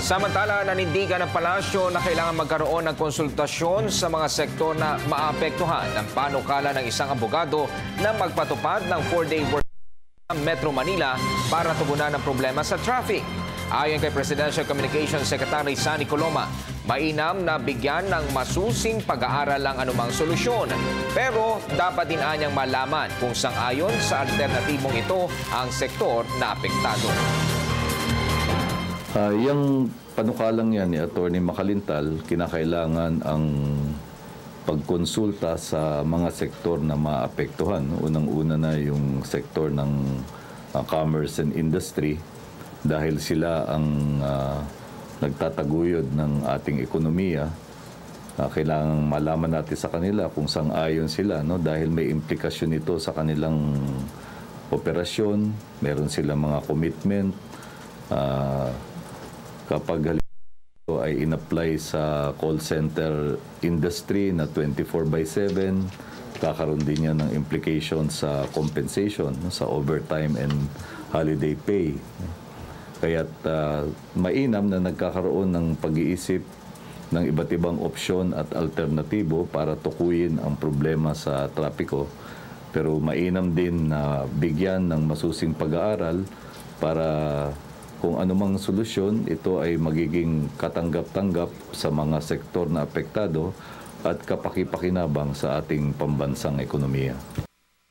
Samantala, nanindigan ng palasyo na kailangan magkaroon ng konsultasyon sa mga sektor na maapektuhan ng panukala ng isang abogado na magpatupad ng 4-day work sa Metro Manila para tugunan ang problema sa traffic. Ayon kay Presidential Communications Secretary Sunny Coloma, mainam na bigyan ng masusing pag-aaral ang anumang solusyon. Pero dapat din anyang malaman kung sang-ayon sa alternatibong ito ang sektor na apektado. Yung panukalang yan ni Atty. Makalintal, kinakailangan ang pagkonsulta sa mga sektor na maapektuhan. Unang-una na yung sektor ng commerce and industry dahil sila ang nagtataguyod ng ating ekonomiya. Kailangan malaman natin sa kanila kung sang-ayon sila, no? Dahil may implikasyon ito sa kanilang operasyon, meron silang mga commitment. Kapag ito ay in-apply sa call center industry na 24/7, kakaroon din yan ng implication sa compensation, sa overtime and holiday pay. Kaya't mainam na nagkakaroon ng pag-iisip ng iba't ibang opsyon at alternatibo para tukuyin ang problema sa trapiko. Pero mainam din na bigyan ng masusing pag-aaral para kung anumang solusyon, ito ay magiging katanggap-tanggap sa mga sektor na apektado at kapakipakinabang sa ating pambansang ekonomiya.